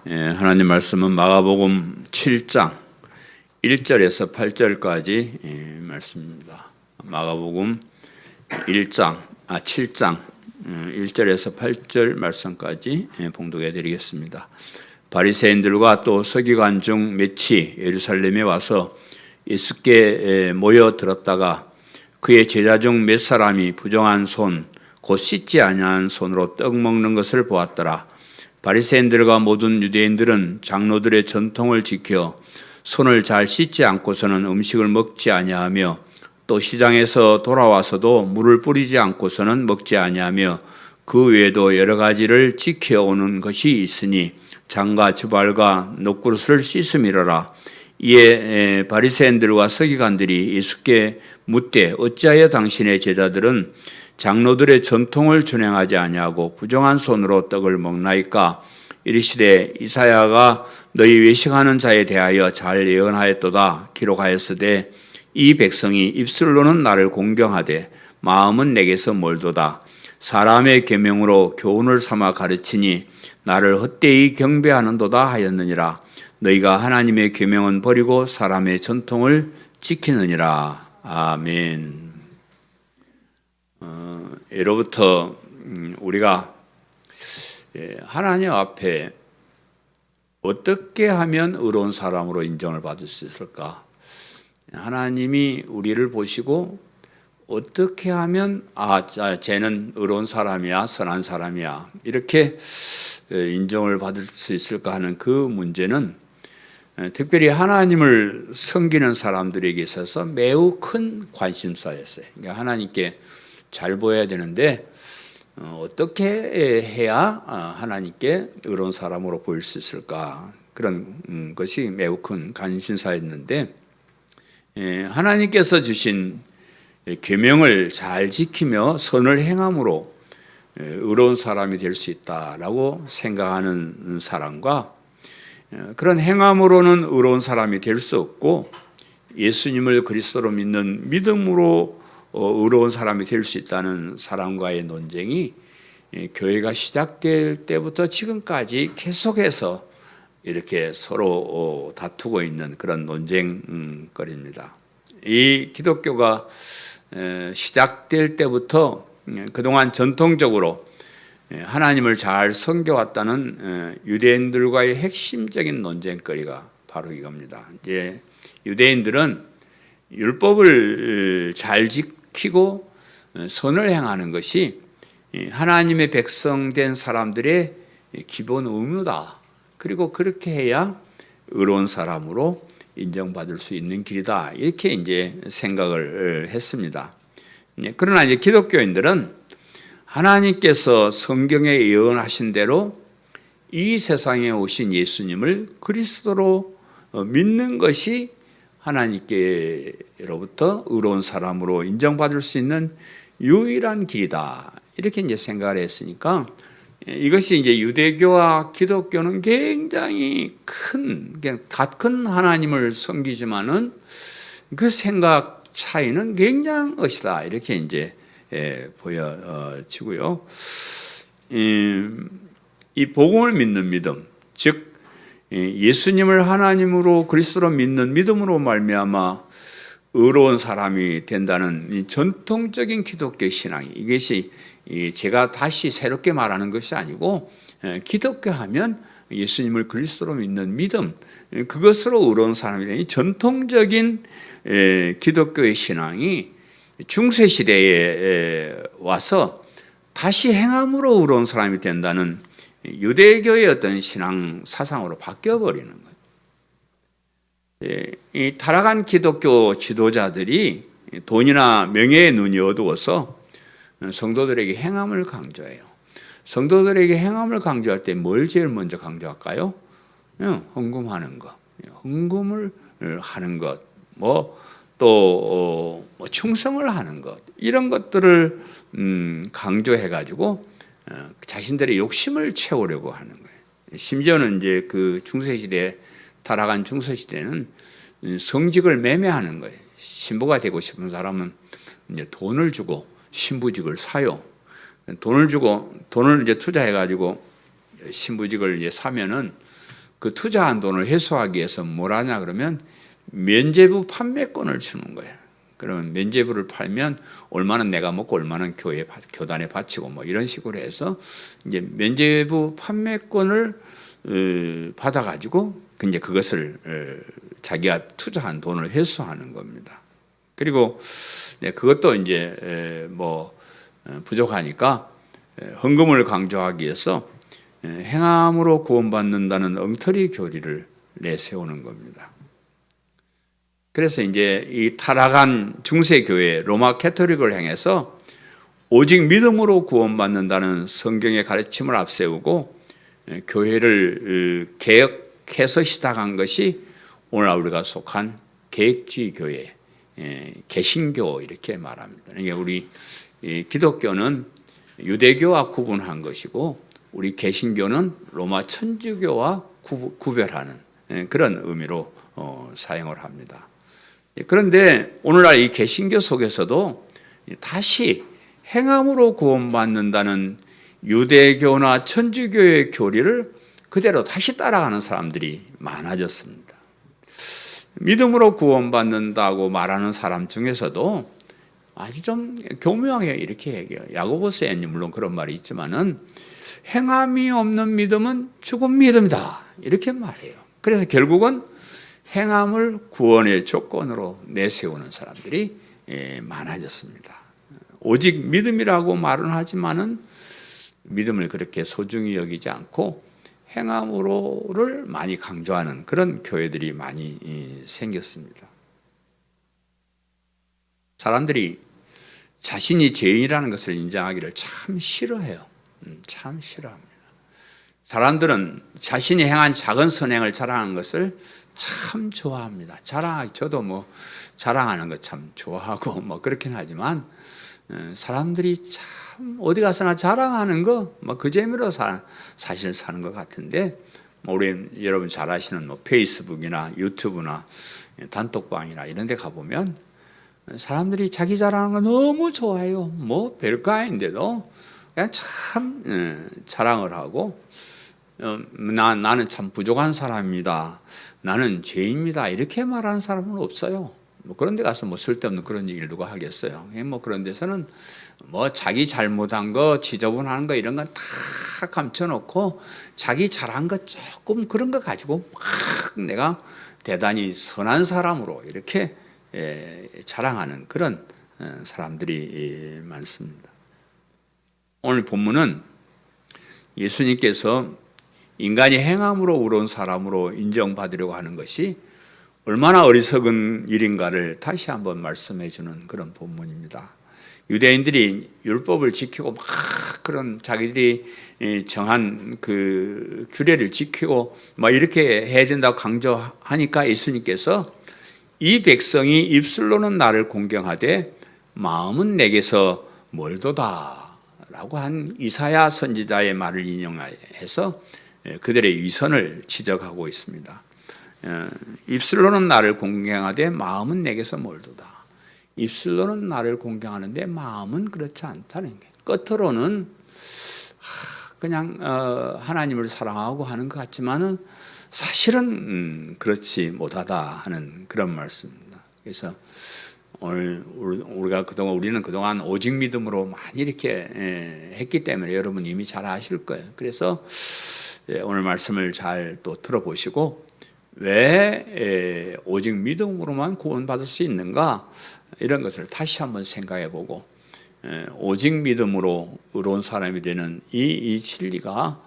하나님 말씀은 마가복음 7장 1절에서 8절까지 말씀입니다. 마가복음 7장 1절에서 8절 말씀까지 봉독해 드리겠습니다. 바리새인들과 또 서기관 중 몇이 예루살렘에 와서 예수께 모여 들었다가 그의 제자 중 몇 사람이 부정한 손 곧 씻지 아니한 손으로 떡 먹는 것을 보았더라. 바리새인들과 모든 유대인들은 장로들의 전통을 지켜 손을 잘 씻지 않고서는 음식을 먹지 아니하며 또 시장에서 돌아와서도 물을 뿌리지 않고서는 먹지 아니하며 그 외에도 여러 가지를 지켜오는 것이 있으니 장과 주발과 녹그릇을 씻음이로라. 이에 바리새인들과 서기관들이 예수께 묻되 어찌하여 당신의 제자들은 장로들의 전통을 준행하지 아니하고 부정한 손으로 떡을 먹나이까? 이르시되 이사야가 너희 외식하는 자에 대하여 잘 예언하였도다. 기록하였으되 이 백성이 입술로는 나를 공경하되 마음은 내게서 멀도다. 사람의 계명으로 교훈을 삼아 가르치니 나를 헛되이 경배하는도다 하였느니라. 너희가 하나님의 계명은 버리고 사람의 전통을 지키느니라. 아멘. 예로부터 우리가 하나님 앞에 어떻게 하면 의로운 사람으로 인정을 받을 수 있을까? 하나님이 우리를 보시고 어떻게 하면 쟤는 의로운 사람이야, 선한 사람이야 이렇게 인정을 받을 수 있을까 하는 그 문제는 특별히 하나님을 섬기는 사람들에게 있어서 매우 큰 관심사였어요. 그러니까 하나님께 잘 보여야 되는데 어떻게 해야 하나님께 의로운 사람으로 보일 수 있을까? 그런 것이 매우 큰 관심사였는데 하나님께서 주신 계명을 잘 지키며 선을 행함으로 의로운 사람이 될 수 있다라고 생각하는 사람과 그런 행함으로는 의로운 사람이 될 수 없고 예수님을 그리스도로 믿는 믿음으로 의로운 사람이 될 수 있다는 사람과의 논쟁이 교회가 시작될 때부터 지금까지 계속해서 이렇게 서로 다투고 있는 그런 논쟁거리입니다. 이 기독교가 시작될 때부터 그동안 전통적으로 하나님을 잘 섬겨왔다는 유대인들과의 핵심적인 논쟁거리가 바로 이겁니다. 이제 유대인들은 율법을 잘 지키고 선을 행하는 것이 하나님의 백성된 사람들의 기본 의무다. 그리고 그렇게 해야 의로운 사람으로 인정받을 수 있는 길이다. 이렇게 이제 생각을 했습니다. 그러나 이제 기독교인들은 하나님께서 성경에 예언하신 대로 이 세상에 오신 예수님을 그리스도로 믿는 것이 하나님께로부터 의로운 사람으로 인정받을 수 있는 유일한 길이다. 이렇게 이제 생각을 했으니까 이것이 이제 유대교와 기독교는 굉장히 같은 하나님을 섬기지만은 그 생각 차이는 굉장하시다. 이렇게 이제 보여지고요. 이 복음을 믿는 믿음, 즉 예수님을 하나님으로 그리스도로 믿는 믿음으로 말미암아 의로운 사람이 된다는 이 전통적인 기독교 신앙, 이것이 제가 다시 새롭게 말하는 것이 아니고 기독교 하면 예수님을 그리스도로 믿는 믿음, 그것으로 의로운 사람이 되는 전통적인 기독교의 신앙이 중세시대에 와서 다시 행함으로 의로운 사람이 된다는 유대교의 어떤 신앙 사상으로 바뀌어버리는 거예요. 이 타락한 기독교 지도자들이 돈이나 명예의 눈이 어두워서 성도들에게 행함을 강조해요. 성도들에게 행함을 강조할 때 뭘 제일 먼저 강조할까요? 헌금하는 것, 헌금을 하는 것, 또 충성을 하는 것, 이런 것들을 강조해가지고 자신들의 욕심을 채우려고 하는 거예요. 심지어는 이제 그 중세시대, 타락한 중세시대는 성직을 매매하는 거예요. 신부가 되고 싶은 사람은 이제 돈을 주고 신부직을 사요. 돈을 이제 투자해가지고 신부직을 이제 사면은 그 투자한 돈을 회수하기 위해서 뭘 하냐 그러면 면죄부 판매권을 주는 거예요. 그러면 면죄부를 팔면 얼마는 내가 먹고 얼마는 교단에 바치고 뭐 이런 식으로 해서 이제 면죄부 판매권을 받아가지고 이제 그것을 자기가 투자한 돈을 회수하는 겁니다. 그리고 그것도 이제 뭐 부족하니까 헌금을 강조하기 위해서 행함으로 구원받는다는 엉터리 교리를 내세우는 겁니다. 그래서 이제 이 타락한 중세교회 로마 캐토릭을 향해서 오직 믿음으로 구원받는다는 성경의 가르침을 앞세우고 교회를 개혁해서 시작한 것이 오늘 우리가 속한 계획주의 교회, 개신교 이렇게 말합니다. 그러니까 우리 기독교는 유대교와 구분한 것이고 우리 개신교는 로마 천주교와 구별하는 그런 의미로 사용을 합니다. 그런데 오늘날 이 개신교 속에서도 다시 행함으로 구원받는다는 유대교나 천주교의 교리를 그대로 다시 따라가는 사람들이 많아졌습니다. 믿음으로 구원받는다고 말하는 사람 중에서도 아주 좀 교묘하게 이렇게 얘기해요. 야고보서에 물론 그런 말이 있지만은 행함이 없는 믿음은 죽은 믿음이다 이렇게 말해요. 그래서 결국은 행함을 구원의 조건으로 내세우는 사람들이 많아졌습니다. 오직 믿음이라고 말은 하지만은 믿음을 그렇게 소중히 여기지 않고 행함으로를 많이 강조하는 그런 교회들이 많이 생겼습니다. 사람들이 자신이 죄인이라는 것을 인정하기를 참 싫어해요. 참 싫어합니다. 사람들은 자신이 행한 작은 선행을 자랑하는 것을 참 좋아합니다. 저도 뭐 자랑하는 거 참 좋아하고 뭐 그렇긴 하지만 사람들이 참 어디 가서나 자랑하는 거 뭐 그 재미로 사실 사는 것 같은데 우리 여러분 잘 아시는 뭐 페이스북이나 유튜브나 단톡방이나 이런 데 가보면 사람들이 자기 자랑하는 거 너무 좋아해요. 뭐 별거 아닌데도 그냥 참 자랑을 하고 나는 참 부족한 사람입니다. 나는 죄입니다. 이렇게 말하는 사람은 없어요. 뭐 그런 데 가서 뭐 쓸데없는 그런 얘기를 누가 하겠어요. 뭐 그런 데서는 뭐 자기 잘못한 거, 지저분한 거 이런 건 다 감춰놓고 자기 잘한 거 조금 그런 거 가지고 막 내가 대단히 선한 사람으로 이렇게 자랑하는 그런 사람들이 많습니다. 오늘 본문은 예수님께서 인간이 행함으로 의로운 사람으로 인정받으려고 하는 것이 얼마나 어리석은 일인가를 다시 한번 말씀해 주는 그런 본문입니다. 유대인들이 율법을 지키고 막 그런 자기들이 정한 그 규례를 지키고 막 이렇게 해야 된다고 강조하니까 예수님께서 이 백성이 입술로는 나를 공경하되 마음은 내게서 멀도다 라고 한 이사야 선지자의 말을 인용해서 그들의 위선을 지적하고 있습니다. 입술로는 나를 공경하되 마음은 내게서 멀도다. 입술로는 나를 공경하는데 마음은 그렇지 않다는 게, 겉으로는 그냥 하나님을 사랑하고 하는 것 같지만은 사실은 그렇지 못하다 하는 그런 말씀입니다. 그래서 오늘 우리는 그동안 오직 믿음으로 많이 이렇게 했기 때문에 여러분 이미 잘 아실 거예요. 그래서 오늘 말씀을 잘 또 들어보시고 왜 오직 믿음으로만 구원받을 수 있는가 이런 것을 다시 한번 생각해 보고 오직 믿음으로 의로운 사람이 되는 이 진리가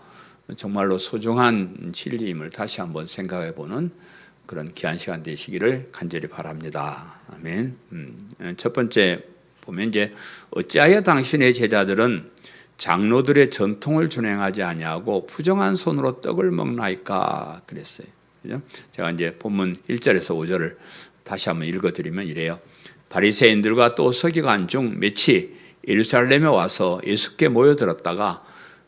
정말로 소중한 진리임을 다시 한번 생각해 보는 그런 귀한 시간 되시기를 간절히 바랍니다. 아멘. 첫 번째 보면 이제 어찌하여 당신의 제자들은 장로들의 전통을 준행하지 아니하고 부정한 손으로 떡을 먹나이까 그랬어요. 그죠? 제가 이제 본문 1절에서 5절을 다시 한번 읽어드리면 이래요. 바리새인들과 또 서기관 중 몇이 예루살렘에 와서 예수께 모여들었다가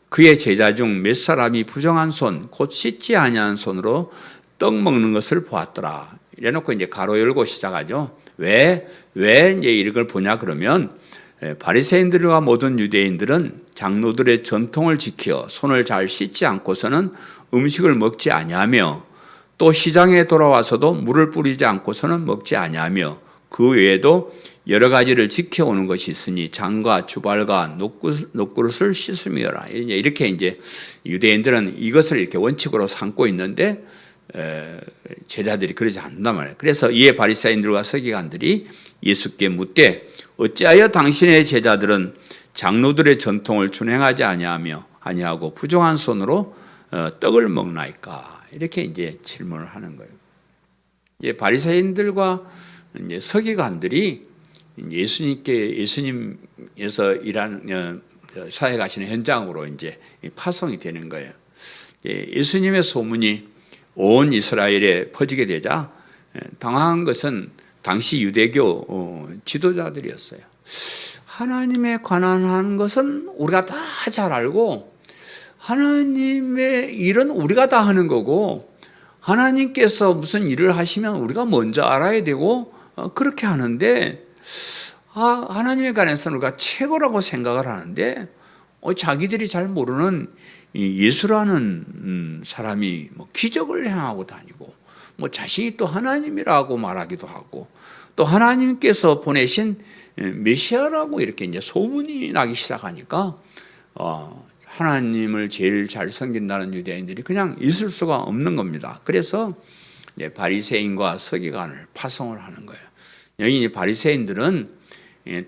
그의 제자 중 몇 사람이 부정한 손, 곧 씻지 아니한 손으로 떡 먹는 것을 보았더라. 이래놓고 이제 가로 열고 시작하죠. 왜 이제 이걸 보냐 그러면 바리새인들과 모든 유대인들은 장로들의 전통을 지켜 손을 잘 씻지 않고서는 음식을 먹지 아니하며 또 시장에 돌아와서도 물을 뿌리지 않고서는 먹지 아니하며 그 외에도 여러 가지를 지켜오는 것이 있으니 장과 주발과 녹그릇을 씻으며라. 이렇게 이제 유대인들은 이것을 이렇게 원칙으로 삼고 있는데 제자들이 그러지 않는단 말이에요. 그래서 이에 바리새인들과 서기관들이 예수께 묻되 어찌하여 당신의 제자들은 장로들의 전통을 준행하지 아니하고 부정한 손으로 떡을 먹나이까? 이렇게 이제 질문을 하는 거예요. 이제 바리새인들과 이제 서기관들이 예수님께서 일하는 사회 가시는 현장으로 이제 파송이 되는 거예요. 예수님의 소문이 온 이스라엘에 퍼지게 되자 당황한 것은 당시 유대교 지도자들이었어요. 하나님에 관한 것은 우리가 다 잘 알고 하나님의 일은 우리가 다 하는 거고 하나님께서 무슨 일을 하시면 우리가 먼저 알아야 되고 그렇게 하는데 하나님에 관해서는 우리가 최고라고 생각을 하는데 자기들이 잘 모르는 예수라는 사람이 기적을 행하고 다니고 자신이 또 하나님이라고 말하기도 하고 또 하나님께서 보내신 메시아라고 이렇게 이제 소문이 나기 시작하니까 하나님을 제일 잘 섬긴다는 유대인들이 그냥 있을 수가 없는 겁니다. 그래서 바리새인과 서기관을 파송을 하는 거예요. 여기 바리새인들은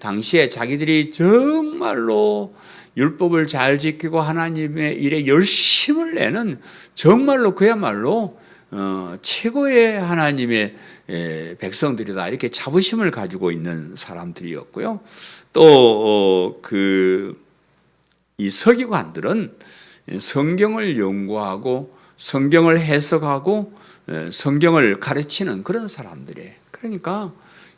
당시에 자기들이 정말로 율법을 잘 지키고 하나님의 일에 열심을 내는 정말로 그야말로 최고의 하나님의 백성들이다 이렇게 자부심을 가지고 있는 사람들이었고요. 또 이 서기관들은 성경을 연구하고 성경을 해석하고 성경을 가르치는 그런 사람들이에요. 그러니까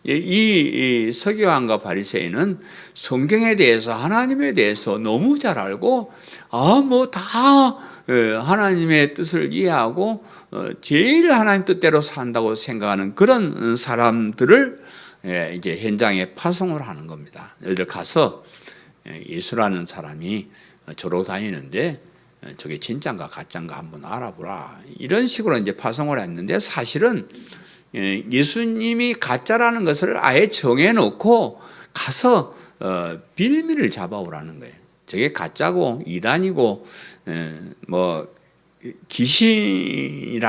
이 서기관과 바리새인은 성경에 대해서 하나님에 대해서 너무 잘 알고 다 하나님의 뜻을 이해하고 제일 하나님 뜻대로 산다고 생각하는 그런 사람들을 이제 현장에 파송을 하는 겁니다. 여기를 가서 예수라는 사람이 저러고 다니는데 저게 진짜인가 가짜인가 한번 알아보라. 이런 식으로 이제 파송을 했는데 사실은 예수님이 가짜라는 것을 아예 정해놓고 가서 빌미를 잡아오라는 거예요. 저게 가짜고 이단이고 귀신이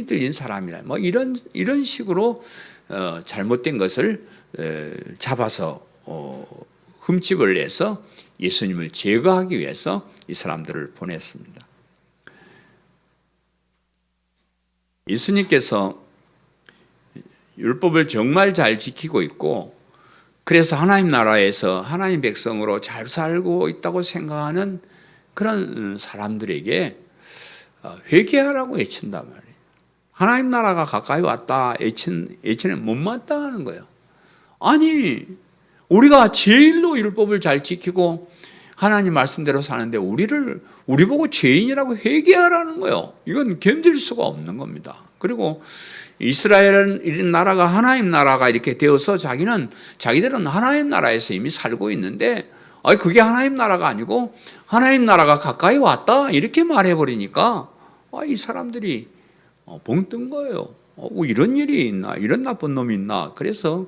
들린 사람이라 이런 식으로 잘못된 것을 잡아서 흠집을 내서 예수님을 제거하기 위해서 이 사람들을 보냈습니다. 예수님께서 율법을 정말 잘 지키고 있고 그래서 하나님 나라에서 하나님 백성으로 잘 살고 있다고 생각하는 그런 사람들에게 회개하라고 외친단 말이에요. 하나님 나라가 가까이 왔다 외치는 못마땅하는 거예요. 아니 우리가 제일로 율법을 잘 지키고 하나님 말씀대로 사는데 우리 보고 죄인이라고 회개하라는 거예요. 이건 견딜 수가 없는 겁니다. 그리고 이스라엘은 이런 나라가 하나님 나라가 이렇게 되어서 자기들은 하나님 나라에서 이미 살고 있는데 그게 하나님 나라가 아니고 하나님 나라가 가까이 왔다 이렇게 말해버리니까 이 사람들이 벙 뜬 거예요. 이런 일이 있나, 이런 나쁜 놈이 있나. 그래서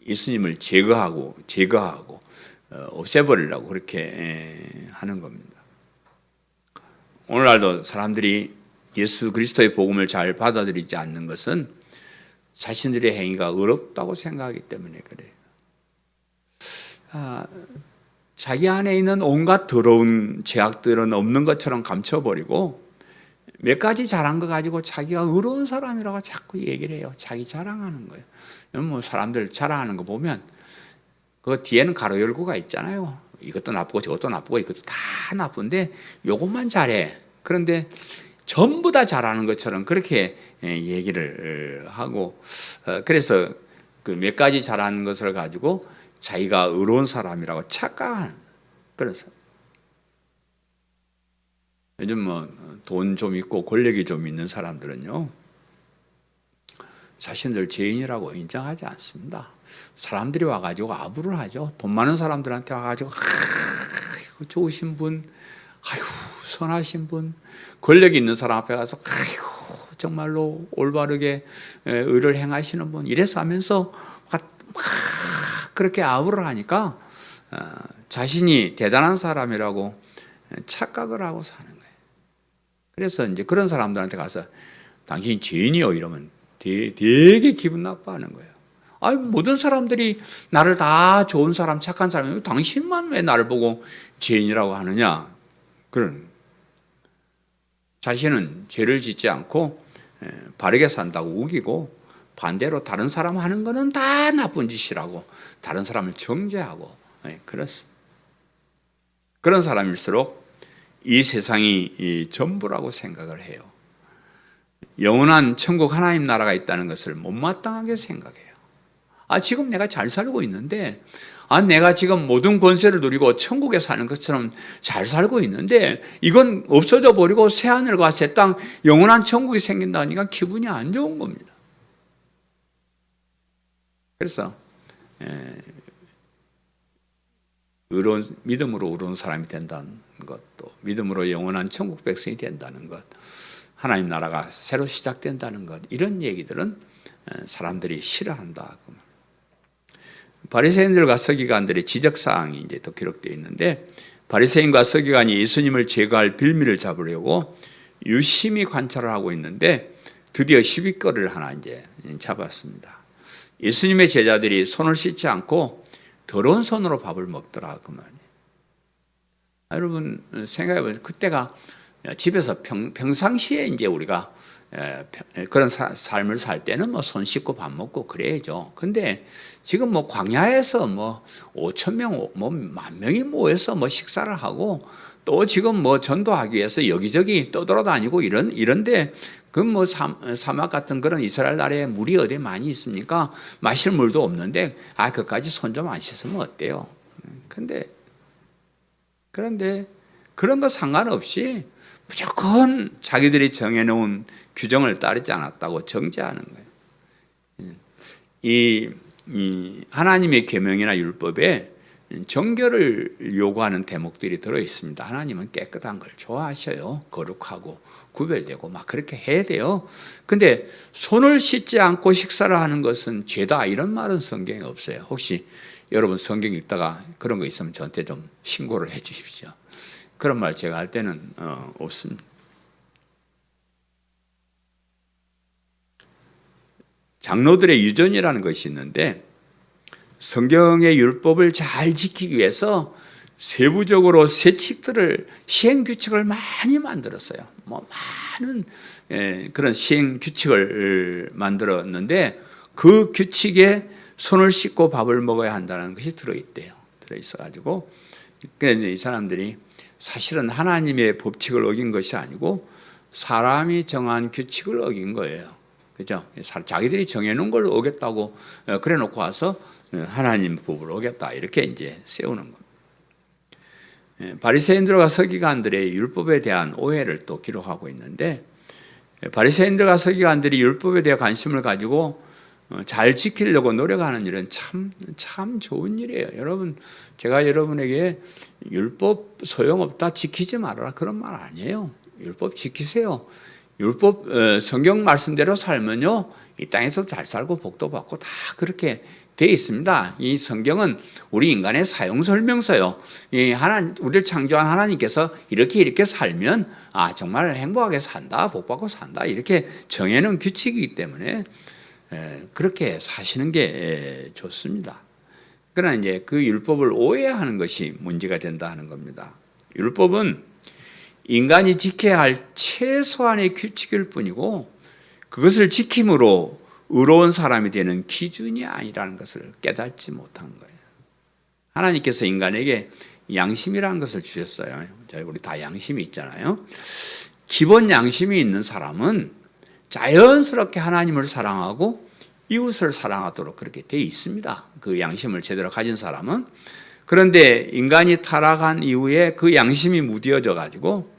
예수님을 제거하고 없애버리려고 그렇게 하는 겁니다. 오늘날도 사람들이 예수 그리스도의 복음을 잘 받아들이지 않는 것은 자신들의 행위가 어렵다고 생각하기 때문에 그래요. 자기 안에 있는 온갖 더러운 죄악들은 없는 것처럼 감춰버리고 몇 가지 잘한 거 가지고 자기가 의로운 사람이라고 자꾸 얘기를 해요. 자기 자랑하는 거예요. 사람들 자랑하는 거 보면 그 뒤에는 가로 열고가 있잖아요. 이것도 나쁘고 저것도 나쁘고 이것도 다 나쁜데 요것만 잘해. 그런데 전부 다 잘하는 것처럼 그렇게 얘기를 하고 그래서 그 몇 가지 잘하는 것을 가지고 자기가 의로운 사람이라고 착각하는 그런 사람. 요즘 돈 좀 있고 권력이 좀 있는 사람들은요 자신들 죄인이라고 인정하지 않습니다. 사람들이 와가지고 아부를 하죠. 돈 많은 사람들한테 와가지고 좋으신 분, 아이고 선하신 분, 권력 있는 사람 앞에 가서 아이고 정말로 올바르게 의를 행하시는 분 이래서 하면서 막 그렇게 아우를 하니까 자신이 대단한 사람이라고 착각을 하고 사는 거예요. 그래서 이제 그런 사람들한테 가서 당신이 죄인이요 이러면 되게 기분 나빠하는 거예요. 아니 모든 사람들이 나를 다 좋은 사람, 착한 사람이고 당신만 왜 나를 보고 죄인이라고 하느냐. 그런 자신은 죄를 짓지 않고 바르게 산다고 우기고 반대로 다른 사람 하는 거는 다 나쁜 짓이라고 다른 사람을 정죄하고 그렇습니다. 그런 사람일수록 이 세상이 전부라고 생각을 해요. 영원한 천국 하나님 나라가 있다는 것을 못마땅하게 생각해요. 지금 내가 잘 살고 있는데, 내가 지금 모든 권세를 누리고 천국에 사는 것처럼 잘 살고 있는데, 이건 없어져 버리고 새하늘과 새 땅, 영원한 천국이 생긴다니까 기분이 안 좋은 겁니다. 그래서 믿음으로 의로운 사람이 된다는 것, 또 믿음으로 영원한 천국 백성이 된다는 것, 하나님 나라가 새로 시작된다는 것, 이런 얘기들은 사람들이 싫어한다. 바리새인들과 서기관들의 지적사항이 이제 또 기록되어 있는데, 바리새인과 서기관이 예수님을 제거할 빌미를 잡으려고 유심히 관찰을 하고 있는데 드디어 시비거리를 하나 이제 잡았습니다. 예수님의 제자들이 손을 씻지 않고 더러운 손으로 밥을 먹더라 그 말이에요. 여러분 생각해 보세요. 그때가 집에서 평상시에 이제 우리가 그런 삶을 살 때는 뭐 손 씻고 밥 먹고 그래야죠. 근데 지금 뭐 광야에서 뭐 5천 명, 뭐 10,000명이 모여서 뭐 식사를 하고 또 지금 뭐 전도하기 위해서 여기저기 떠돌아다니고 이런데 그 뭐 사막 같은 그런 이스라엘 나라에 물이 어디 많이 있습니까? 마실 물도 없는데 그까지 손 좀 안 씻으면 어때요? 그런데 그런 거 상관없이 무조건 자기들이 정해놓은 규정을 따르지 않았다고 정죄하는 거예요. 이 하나님의 계명이나 율법에 정결을 요구하는 대목들이 들어 있습니다. 하나님은 깨끗한 걸 좋아하셔요. 거룩하고 구별되고 막 그렇게 해야 돼요. 근데 손을 씻지 않고 식사를 하는 것은 죄다 이런 말은 성경에 없어요. 혹시 여러분 성경 읽다가 그런 거 있으면 저한테 좀 신고를 해 주십시오. 그런 말 제가 할 때는 없습니다. 장로들의 유전이라는 것이 있는데 성경의 율법을 잘 지키기 위해서 세부적으로 세칙들을 시행규칙을 많이 만들었어요. 뭐 많은 그런 시행규칙을 만들었는데 그 규칙에 손을 씻고 밥을 먹어야 한다는 것이 들어있대요. 들어있어가지고 이 사람들이 사실은 하나님의 법칙을 어긴 것이 아니고 사람이 정한 규칙을 어긴 거예요. 그죠? 자기들이 정해놓은 걸 어겼다고 그래 놓고 와서 하나님 법을 어겼다 이렇게 이제 세우는 겁니다. 바리새인들과 서기관들의 율법에 대한 오해를 또 기록하고 있는데 바리새인들과 서기관들이 율법에 대해 관심을 가지고 잘 지키려고 노력하는 일은 참 좋은 일이에요. 여러분, 제가 여러분에게 율법 소용없다, 지키지 말아라 그런 말 아니에요. 율법 지키세요. 율법 성경 말씀대로 살면요 이 땅에서 잘 살고 복도 받고 다 그렇게 돼 있습니다. 이 성경은 우리 인간의 사용 설명서요. 우리를 창조한 하나님께서 이렇게 살면 정말 행복하게 산다, 복 받고 산다 이렇게 정해놓은 규칙이기 때문에 그렇게 사시는 게 좋습니다. 그러나 이제 그 율법을 오해하는 것이 문제가 된다 하는 겁니다. 율법은 인간이 지켜야 할 최소한의 규칙일 뿐이고 그것을 지킴으로 의로운 사람이 되는 기준이 아니라는 것을 깨닫지 못한 거예요. 하나님께서 인간에게 양심이라는 것을 주셨어요. 우리 다 양심이 있잖아요. 기본 양심이 있는 사람은 자연스럽게 하나님을 사랑하고 이웃을 사랑하도록 그렇게 돼 있습니다. 그 양심을 제대로 가진 사람은. 그런데 인간이 타락한 이후에 그 양심이 무뎌져 가지고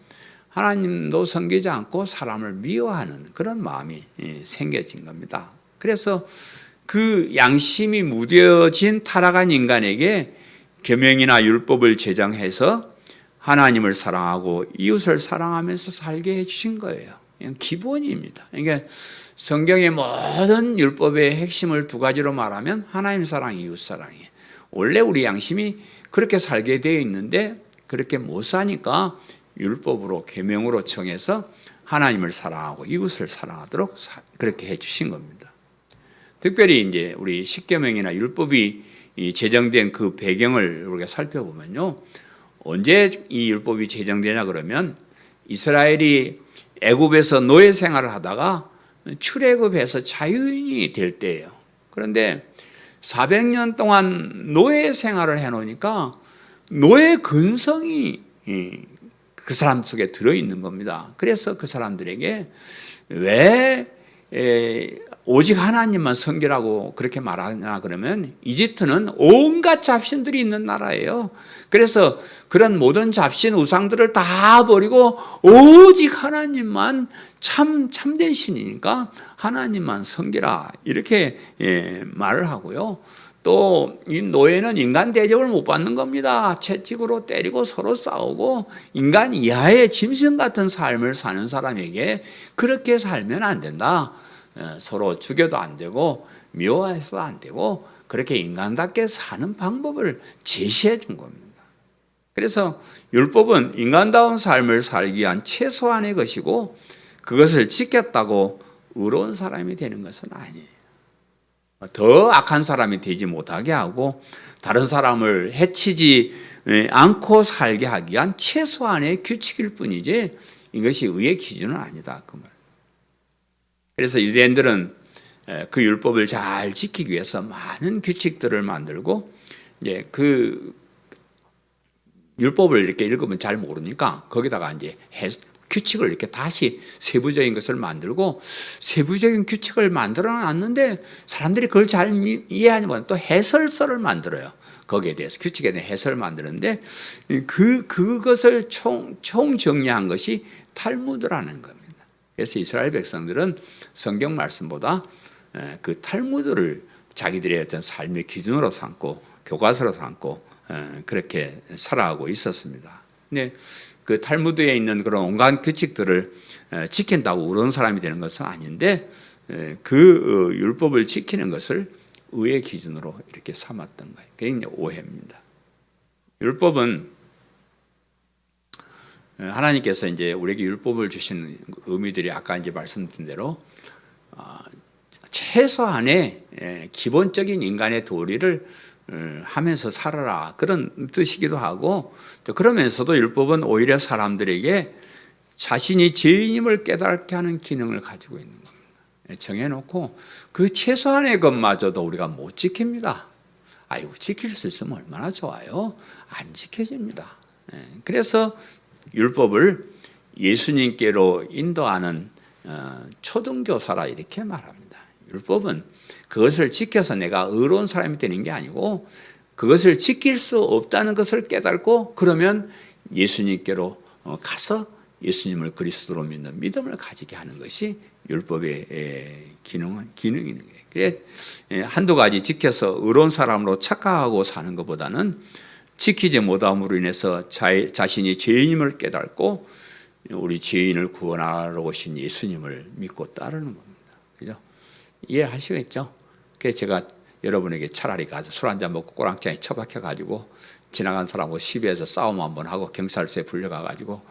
하나님도 섬기지 않고 사람을 미워하는 그런 마음이 생겨진 겁니다. 그래서 그 양심이 무뎌진 타락한 인간에게 계명이나 율법을 제정해서 하나님을 사랑하고 이웃을 사랑하면서 살게 해주신 거예요. 그냥 기본입니다. 그러니까 성경의 모든 율법의 핵심을 두 가지로 말하면 하나님 사랑, 이웃 사랑이에요. 원래 우리 양심이 그렇게 살게 되어 있는데 그렇게 못 사니까 율법으로 계명으로 정해서 하나님을 사랑하고 이웃을 사랑하도록 그렇게 해주신 겁니다. 특별히 이제 우리 십계명이나 율법이 제정된 그 배경을 우리가 살펴보면요, 언제 이 율법이 제정되냐 그러면 이스라엘이 애굽에서 노예 생활을 하다가 출애굽해서 자유인이 될 때예요. 그런데 400년 동안 노예 생활을 해놓으니까 노예 근성이 그 사람 속에 들어있는 겁니다. 그래서 그 사람들에게 왜 오직 하나님만 섬기라고 그렇게 말하냐 그러면 이집트는 온갖 잡신들이 있는 나라예요. 그래서 그런 모든 잡신 우상들을 다 버리고 오직 하나님만 참된 신이니까 하나님만 섬기라 이렇게 말을 하고요. 또 이 노예는 인간 대접을 못 받는 겁니다. 채찍으로 때리고 서로 싸우고 인간 이하의 짐승 같은 삶을 사는 사람에게 그렇게 살면 안 된다. 서로 죽여도 안 되고 미워해서도 안 되고 그렇게 인간답게 사는 방법을 제시해 준 겁니다. 그래서 율법은 인간다운 삶을 살기 위한 최소한의 것이고 그것을 지켰다고 의로운 사람이 되는 것은 아니에요. 더 악한 사람이 되지 못하게 하고 다른 사람을 해치지 않고 살게 하기 위한 최소한의 규칙일 뿐이지 이것이 의의 기준은 아니다. 그 말. 그래서 유대인들은 그 율법을 잘 지키기 위해서 많은 규칙들을 만들고 이제 그 율법을 이렇게 읽으면 잘 모르니까 거기다가 이제 규칙을 이렇게 다시 세부적인 것을 만들고 세부적인 규칙을 만들어 놨는데 사람들이 그걸 잘 이해하지 못하면 또 해설서를 만들어요. 거기에 대해서 규칙에 대한 해설을 만드는데 그것을 총정리한 것이 탈무드라는 겁니다. 그래서 이스라엘 백성들은 성경 말씀보다 그 탈무드를 자기들의 어떤 삶의 기준으로 삼고 교과서로 삼고 그렇게 살아가고 있었습니다. 근데 그 탈무드에 있는 그런 온갖 규칙들을 지킨다고 의로운 사람이 되는 것은 아닌데 그 율법을 지키는 것을 의의 기준으로 이렇게 삼았던 거예요. 그게 이제 오해입니다. 율법은 하나님께서 이제 우리에게 율법을 주신 의미들이 아까 이제 말씀드린 대로 최소한의 기본적인 인간의 도리를 하면서 살아라 그런 뜻이기도 하고 또 그러면서도 율법은 오히려 사람들에게 자신이 죄인임을 깨닫게 하는 기능을 가지고 있는 겁니다. 정해놓고 그 최소한의 것마저도 우리가 못 지킵니다. 아이고 지킬 수 있으면 얼마나 좋아요. 안 지켜집니다. 그래서 율법을 예수님께로 인도하는 초등교사라 이렇게 말합니다. 율법은 그것을 지켜서 내가 의로운 사람이 되는 게 아니고 그것을 지킬 수 없다는 것을 깨닫고 그러면 예수님께로 가서 예수님을 그리스도로 믿는 믿음을 가지게 하는 것이 율법의 기능인 거예요. 그래 한두 가지 지켜서 의로운 사람으로 착각하고 사는 것보다는 지키지 못함으로 인해서 자신이 죄인임을 깨닫고 우리 죄인을 구원하러 오신 예수님을 믿고 따르는 겁니다. 그죠? 이해하시겠죠? 그래서 제가 여러분에게 차라리 가서 술 한잔 먹고 꼬랑장에 처박혀가지고 지나간 사람하고 시비해서 싸움 한번 하고 경찰서에 불려가가지고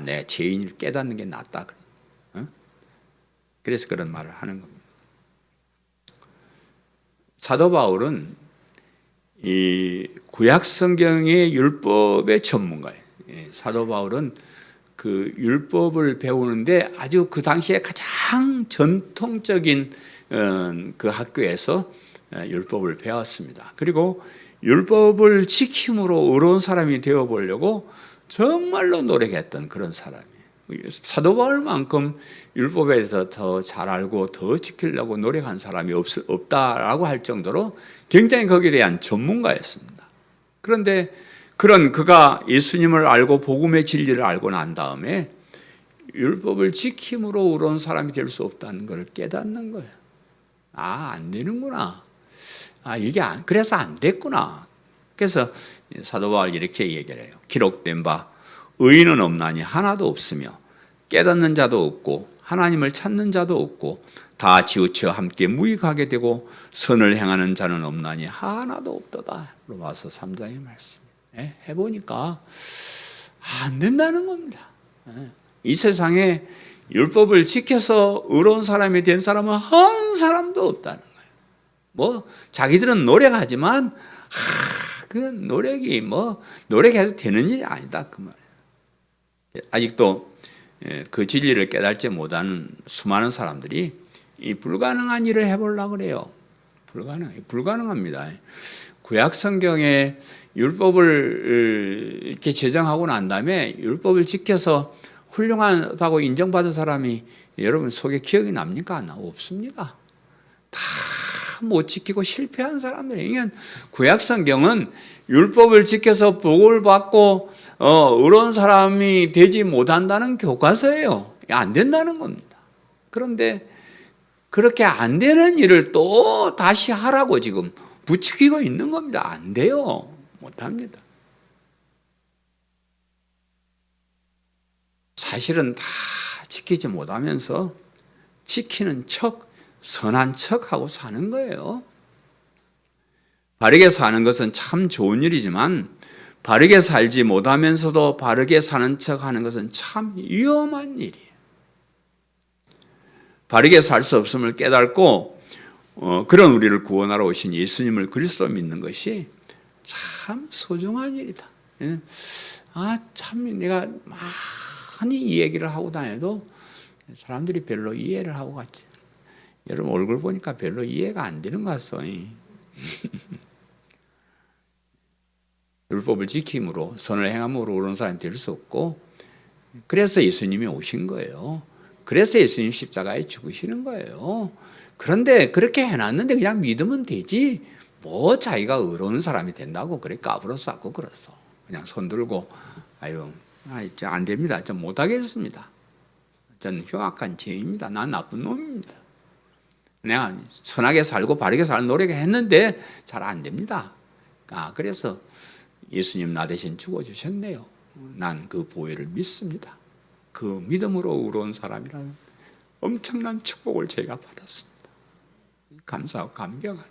내 죄인을 깨닫는 게 낫다. 그래서 그런 말을 하는 겁니다. 사도 바울은 이 구약 성경의 율법의 전문가예요. 사도 바울은 그 율법을 배우는데 아주 그 당시에 가장 전통적인 그 학교에서 율법을 배웠습니다. 그리고 율법을 지킴으로 의로운 사람이 되어보려고 정말로 노력했던 그런 사람이에요. 사도 바울만큼 율법에 대해서 더 잘 알고 더 지키려고 노력한 사람이 없다라고 할 정도로 굉장히 거기에 대한 전문가였습니다. 그런데 그런 그가 예수님을 알고 복음의 진리를 알고 난 다음에 율법을 지킴으로 의로운 사람이 될 수 없다는 걸 깨닫는 거예요. 안 되는구나. 그래서 안 됐구나. 그래서 사도 바울이 이렇게 얘기를 해요. 기록된 바 의인은 없나니 하나도 없으며 깨닫는 자도 없고 하나님을 찾는 자도 없고 다 치우쳐 함께 무익하게 되고 선을 행하는 자는 없나니 하나도 없도다. 로마서 3장의 말씀. 해보니까 안 된다는 겁니다. 이 세상에 율법을 지켜서 의로운 사람이 된 사람은 한 사람도 없다는 거예요. 뭐 자기들은 노력하지만 그 노력이 노력해서 되는 일이 아니다 그 말이에요. 아직도 그 진리를 깨닫지 못하는 수많은 사람들이 이 불가능한 일을 해보려고 그래요. 불가능합니다. 구약 성경에 율법을 이렇게 제정하고 난 다음에 율법을 지켜서 훌륭하다고 인정받은 사람이 여러분 속에 기억이 납니까? 없습니다. 다 못 지키고 실패한 사람들이에요. 구약 성경은 율법을 지켜서 복을 받고 의로운 사람이 되지 못한다는 교과서예요. 안 된다는 겁니다. 그런데 그렇게 안 되는 일을 또 다시 하라고 지금 부추기고 있는 겁니다. 안 돼요. 못합니다. 사실은 다 지키지 못하면서 지키는 척, 선한 척하고 사는 거예요. 바르게 사는 것은 참 좋은 일이지만 바르게 살지 못하면서도 바르게 사는 척하는 것은 참 위험한 일이에요. 바르게 살 수 없음을 깨닫고 그런 우리를 구원하러 오신 예수님을 그리스도 믿는 것이 참 소중한 일이다. 참 내가 많이 이 얘기를 하고 다녀도 사람들이 별로 이해를 하고 갔지. 여러분 얼굴 보니까 별로 이해가 안 되는 것 같소. 율법을 지킴으로 선을 행함으로 옳은 사람이 될 수 없고 그래서 예수님이 오신 거예요. 그래서 예수님 십자가에 죽으시는 거예요. 그런데 그렇게 해놨는데 그냥 믿으면 되지 뭐 자기가 의로운 사람이 된다고 그래 까불어 쌓고 그랬어. 그냥 손 들고 안 됩니다. 전 못하겠습니다. 전 흉악한 죄입니다. 난 나쁜 놈입니다. 내가 선하게 살고 바르게 살 노력했는데 잘 안 됩니다. 그래서 예수님 나 대신 죽어주셨네요. 난 그 보혈을 믿습니다. 그 믿음으로 의로운 사람이라는 엄청난 축복을 제가 받았습니다. 감사하고 감격하는.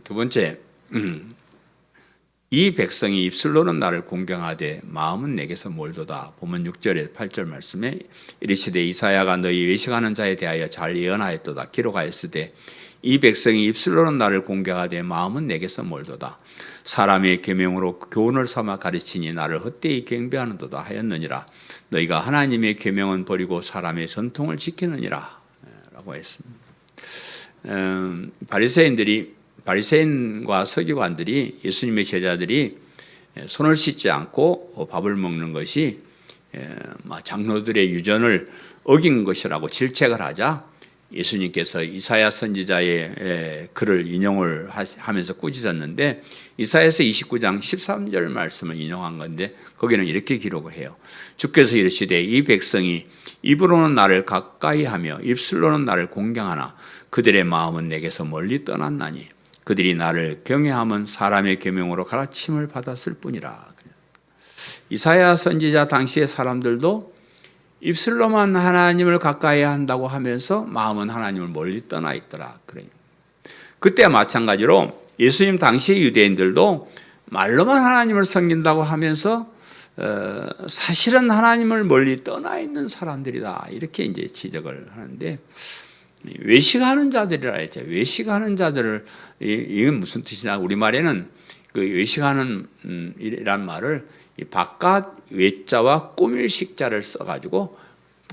두 번째, 이 백성이 입술로는 나를 공경하되 마음은 내게서 멀도다. 본문 6절에 8절 말씀에 이르시되 이사야가 너희 외식하는 자에 대하여 잘 예언하였도다. 기록하였으되 이 백성이 입술로는 나를 공경하되 마음은 내게서 멀도다. 사람의 계명으로 교훈을 삼아 가르치니 나를 헛되이 경배하는도다 하였느니라. 너희가 하나님의 계명은 버리고 사람의 전통을 지키느니라 라고 했습니다. 바리새인과 서기관들이 예수님의 제자들이 손을 씻지 않고 밥을 먹는 것이 장로들의 유전을 어긴 것이라고 질책을 하자 예수님께서 이사야 선지자의 글을 인용을 하면서 꾸짖었는데 이사야서 29장 13절 말씀을 인용한 건데 거기는 이렇게 기록을 해요. 주께서 이르시되 이 백성이 입으로는 나를 가까이 하며 입술로는 나를 공경하나 그들의 마음은 내게서 멀리 떠났나니 그들이 나를 경외함은 사람의 계명으로 가르침을 받았을 뿐이라. 이사야 선지자 당시의 사람들도 입술로만 하나님을 가까이 한다고 하면서 마음은 하나님을 멀리 떠나 있더라. 그래요. 그때와 마찬가지로 예수님 당시의 유대인들도 말로만 하나님을 섬긴다고 하면서 사실은 하나님을 멀리 떠나 있는 사람들이다. 이렇게 이제 지적을 하는데 외식하는 자들이라 했죠. 외식하는 자들을 이건 무슨 뜻이냐? 우리 말에는 그 외식하는 이란 말을 이 바깥 외자와 꾸밀 식자를 써가지고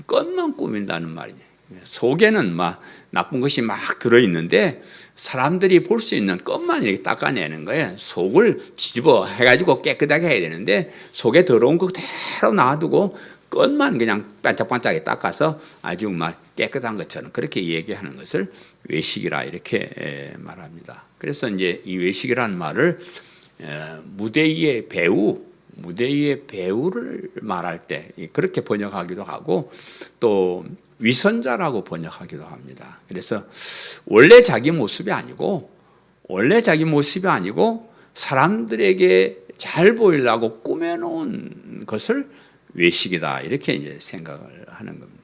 겉만 꾸민다는 말이에요. 속에는 막 나쁜 것이 막 들어있는데 사람들이 볼 수 있는 겉만 이렇게 닦아내는 거예요. 속을 뒤집어 해가지고 깨끗하게 해야 되는데 속에 더러운 거 그대로 놔두고 겉만 그냥 반짝반짝하게 닦아서 아주 막 깨끗한 것처럼 그렇게 얘기하는 것을 외식이라 이렇게 말합니다. 그래서 이제 이 외식이라는 말을 무대 위의 배우를 말할 때 그렇게 번역하기도 하고 또 위선자라고 번역하기도 합니다. 그래서 원래 자기 모습이 아니고 사람들에게 잘 보이려고 꾸며놓은 것을 외식이다 이렇게 이제 생각을 하는 겁니다.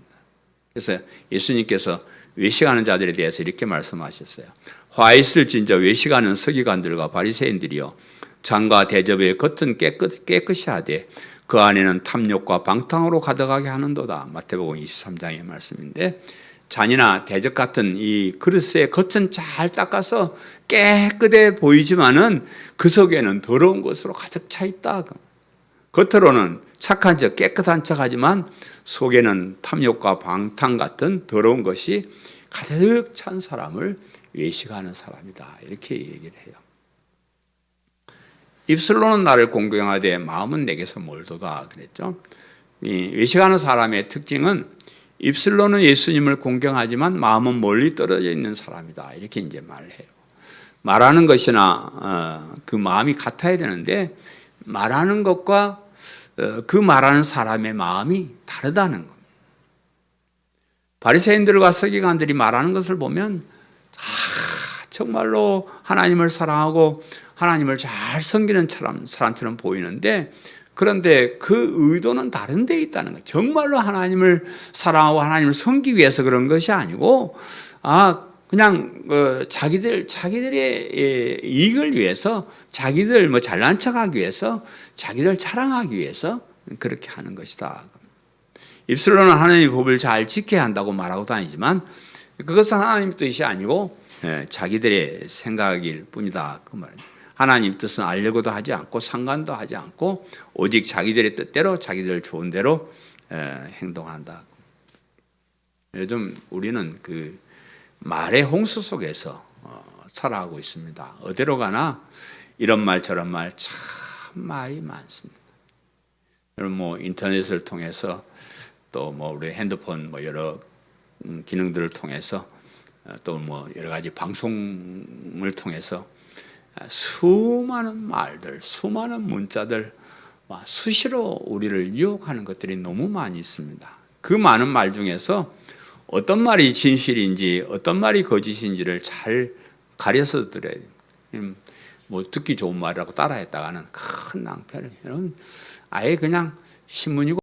그래서 예수님께서 외식하는 자들에 대해서 이렇게 말씀하셨어요. 화 있을진저 외식하는 서기관들과 바리새인들이요 잔과 대접의 겉은 깨끗이 하되 그 안에는 탐욕과 방탕으로 가득하게 하는도다. 마태복음 23장의 말씀인데 잔이나 대접 같은 이 그릇의 겉은 잘 닦아서 깨끗해 보이지만은 그 속에는 더러운 것으로 가득 차 있다. 겉으로는 착한 척 깨끗한 척하지만 속에는 탐욕과 방탕 같은 더러운 것이 가득 찬 사람을 외식하는 사람이다. 이렇게 얘기를 해요. 입술로는 나를 공경하되 마음은 내게서 멀도다 그랬죠. 이 외식하는 사람의 특징은 입술로는 예수님을 공경하지만 마음은 멀리 떨어져 있는 사람이다. 이렇게 이제 말해요. 말하는 것이나 그 마음이 같아야 되는데 말하는 것과 그 말하는 사람의 마음이 다르다는 겁니다. 바리새인들과 서기관들이 말하는 것을 보면 정말로 하나님을 사랑하고 하나님을 잘 섬기는 사람처럼 보이는데 그런데 그 의도는 다른 데 있다는 거예요. 정말로 하나님을 사랑하고 하나님을 섬기기 위해서 그런 것이 아니고 그냥 자기들의 이익을 위해서 자기들 잘난 척하기 위해서 자기들 자랑하기 위해서 그렇게 하는 것이다. 입술로는 하나님의 법을 잘 지켜야 한다고 말하고 다니지만 그것은 하나님 뜻이 아니고 자기들의 생각일 뿐이다. 그 말입니다. 하나님 뜻은 알려고도 하지 않고 상관도 하지 않고 오직 자기들의 뜻대로 자기들 좋은 대로 행동한다. 요즘 우리는 그 말의 홍수 속에서 살아가고 있습니다. 어디로 가나 이런 말 저런 말 참 말이 많습니다. 여러분 인터넷을 통해서 또 우리 핸드폰 여러 기능들을 통해서 또 여러 가지 방송을 통해서 수많은 말들, 수많은 문자들 수시로 우리를 유혹하는 것들이 너무 많이 있습니다. 그 많은 말 중에서 어떤 말이 진실인지 어떤 말이 거짓인지를 잘 가려서 들어야 돼요. 듣기 좋은 말이라고 따라했다가는 큰 낭패를. 여러분 아예 그냥 신문이고